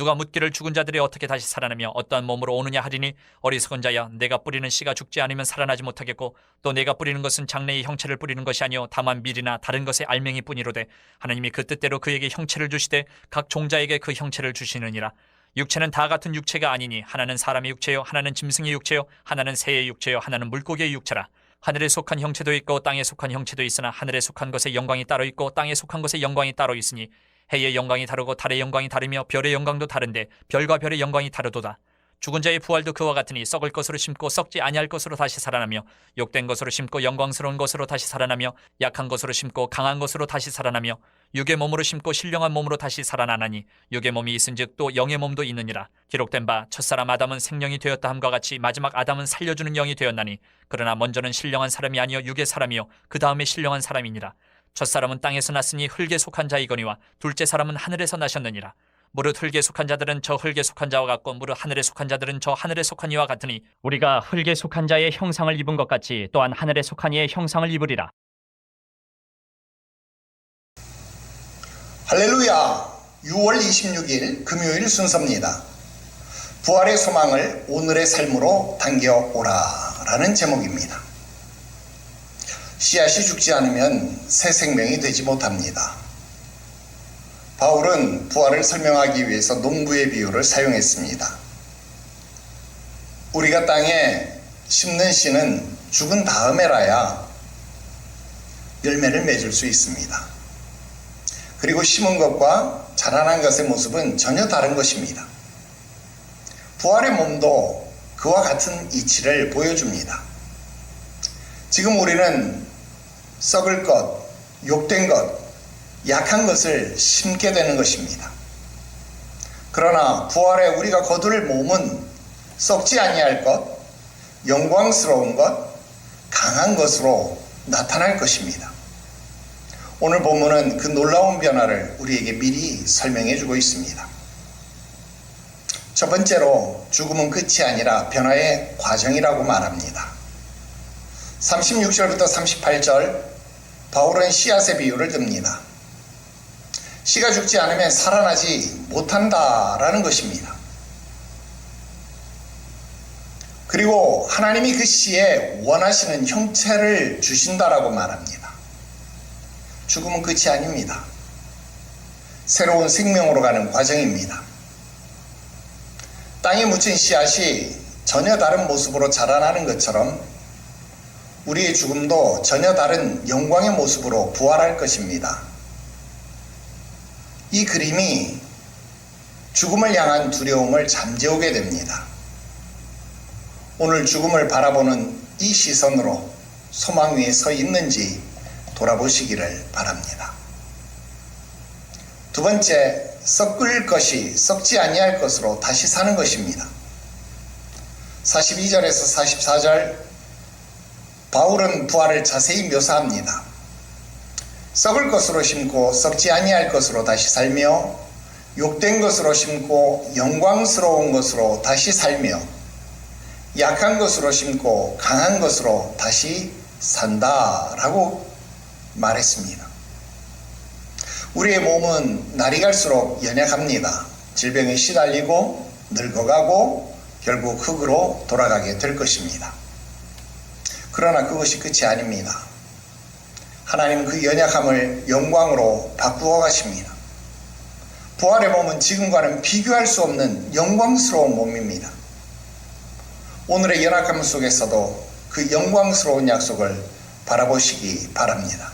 누가 묻기를 죽은 자들이 어떻게 다시 살아나며 어떠한 몸으로 오느냐 하리니 어리석은 자야 내가 뿌리는 씨가 죽지 않으면 살아나지 못하겠고 또 내가 뿌리는 것은 장래의 형체를 뿌리는 것이 아니요 다만 밀이나 다른 것의 알맹이뿐이로되 하나님이 그 뜻대로 그에게 형체를 주시되 각 종자에게 그 형체를 주시느니라. 육체는 다 같은 육체가 아니니 하나는 사람의 육체요 하나는 짐승의 육체요 하나는 새의 육체요 하나는 물고기의 육체라. 하늘에 속한 형체도 있고 땅에 속한 형체도 있으나 하늘에 속한 것의 영광이 따로 있고 땅에 속한 것의 영광이 따로 있으니 해의 영광이 다르고 달의 영광이 다르며 별의 영광도 다른데 별과 별의 영광이 다르도다. 죽은 자의 부활도 그와 같으니 썩을 것으로 심고 썩지 아니할 것으로 다시 살아나며 욕된 것으로 심고 영광스러운 것으로 다시 살아나며 약한 것으로 심고 강한 것으로 다시 살아나며 육의 몸으로 심고 신령한 몸으로 다시 살아나나니 육의 몸이 있은즉 또 영의 몸도 있느니라. 기록된 바 첫사람 아담은 생명이 되었다 함과 같이 마지막 아담은 살려주는 영이 되었나니 그러나 먼저는 신령한 사람이 아니요 육의 사람이요 그 다음에 신령한 사람이니라. 첫사람은 땅에서 났으니 흙에 속한 자이거니와 둘째 사람은 하늘에서 나셨느니라. 무릇 흙에 속한 자들은 저 흙에 속한 자와 같고 무릇 하늘에 속한 자들은 저 하늘에 속한 이와 같으니 우리가 흙에 속한 자의 형상을 입은 것 같이 또한 하늘에 속한 이의 형상을 입으리라. 할렐루야. 6월 26일 금요일 순서입니다. 부활의 소망을 오늘의 삶으로 당겨오라 라는 제목입니다. 씨앗이 죽지 않으면 새 생명이 되지 못합니다. 바울은 부활을 설명하기 위해서 농부의 비유를 사용했습니다. 우리가 땅에 심는 씨는 죽은 다음에라야 열매를 맺을 수 있습니다. 그리고 심은 것과 자라난 것의 모습은 전혀 다른 것입니다. 부활의 몸도 그와 같은 이치를 보여줍니다. 지금 우리는 썩을 것, 욕된 것, 약한 것을 심게 되는 것입니다. 그러나 부활에 우리가 거둘 몸은 썩지 아니할 것, 영광스러운 것, 강한 것으로 나타날 것입니다. 오늘 본문은 그 놀라운 변화를 우리에게 미리 설명해 주고 있습니다. 첫 번째로 죽음은 끝이 아니라 변화의 과정이라고 말합니다. 36절부터 38절 바울은 씨앗의 비유를 듭니다. 씨가 죽지 않으면 살아나지 못한다라는 것입니다. 그리고 하나님이 그 씨에 원하시는 형체를 주신다라고 말합니다. 죽음은 끝이 아닙니다. 새로운 생명으로 가는 과정입니다. 땅에 묻힌 씨앗이 전혀 다른 모습으로 자라나는 것처럼 우리의 죽음도 전혀 다른 영광의 모습으로 부활할 것입니다. 이 그림이 죽음을 향한 두려움을 잠재우게 됩니다. 오늘 죽음을 바라보는 이 시선으로 소망 위에 서 있는지 돌아보시기를 바랍니다. 두 번째, 썩을 것이 썩지 아니할 것으로 다시 사는 것입니다. 42절에서 44절 바울은 부활을 자세히 묘사합니다. 썩을 것으로 심고 썩지 아니할 것으로 다시 살며 욕된 것으로 심고 영광스러운 것으로 다시 살며 약한 것으로 심고 강한 것으로 다시 산다라고 말했습니다. 우리의 몸은 날이 갈수록 연약합니다. 질병에 시달리고 늙어가고 결국 흙으로 돌아가게 될 것입니다. 그러나 그것이 끝이 아닙니다. 하나님은 그 연약함을 영광으로 바꾸어 가십니다. 부활의 몸은 지금과는 비교할 수 없는 영광스러운 몸입니다. 오늘의 연약함 속에서도 그 영광스러운 약속을 바라보시기 바랍니다.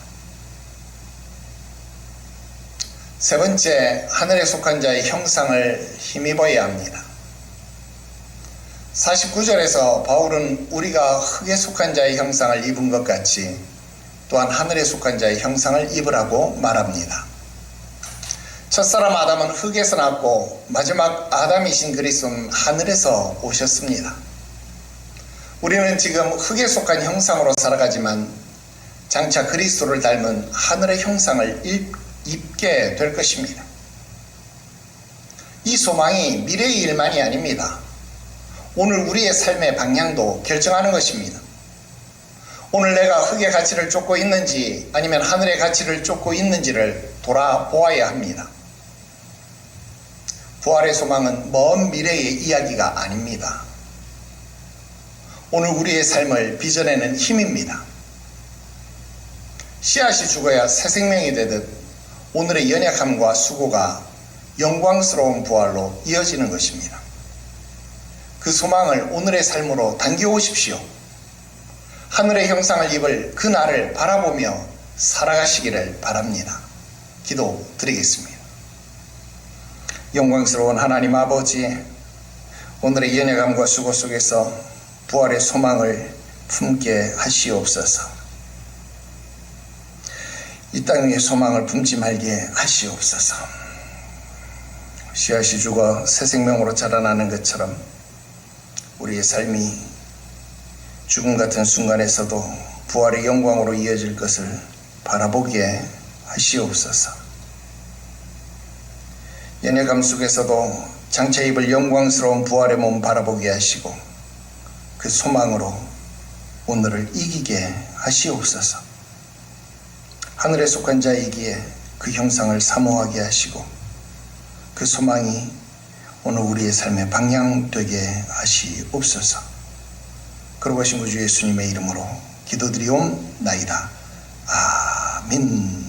세 번째, 하늘에 속한 자의 형상을 힘입어야 합니다. 49절에서 바울은 우리가 흙에 속한 자의 형상을 입은 것 같이 또한 하늘에 속한 자의 형상을 입으라고 말합니다. 첫사람 아담은 흙에서 났고 마지막 아담이신 그리스도는 하늘에서 오셨습니다. 우리는 지금 흙에 속한 형상으로 살아가지만 장차 그리스도를 닮은 하늘의 형상을 입게 될 것입니다. 이 소망이 미래의 일만이 아닙니다. 오늘 우리의 삶의 방향도 결정하는 것입니다. 오늘 내가 흙의 가치를 쫓고 있는지 아니면 하늘의 가치를 쫓고 있는지를 돌아보아야 합니다. 부활의 소망은 먼 미래의 이야기가 아닙니다. 오늘 우리의 삶을 빚어내는 힘입니다. 씨앗이 죽어야 새 생명이 되듯 오늘의 연약함과 수고가 영광스러운 부활로 이어지는 것입니다. 그 소망을 오늘의 삶으로 당겨오십시오. 하늘의 형상을 입을 그 날을 바라보며 살아가시기를 바랍니다. 기도드리겠습니다. 영광스러운 하나님 아버지, 오늘의 연약함과 수고 속에서 부활의 소망을 품게 하시옵소서. 이 땅 위에 소망을 품지 말게 하시옵소서. 씨앗이 죽어 새 생명으로 자라나는 것처럼 우리의 삶이 죽음 같은 순간에서도 부활의 영광으로 이어질 것을 바라보게 하시옵소서. 연약함 속에서도 장차 입을 영광스러운 부활의 몸 바라보게 하시고 그 소망으로 오늘을 이기게 하시옵소서. 하늘에 속한 자이기에 그 형상을 사모하게 하시고 그 소망이 오늘 우리의 삶의 방향 되게 하시옵소서. 그러고 하신 우주 예수님의 이름으로 기도드리옵나이다. 아멘.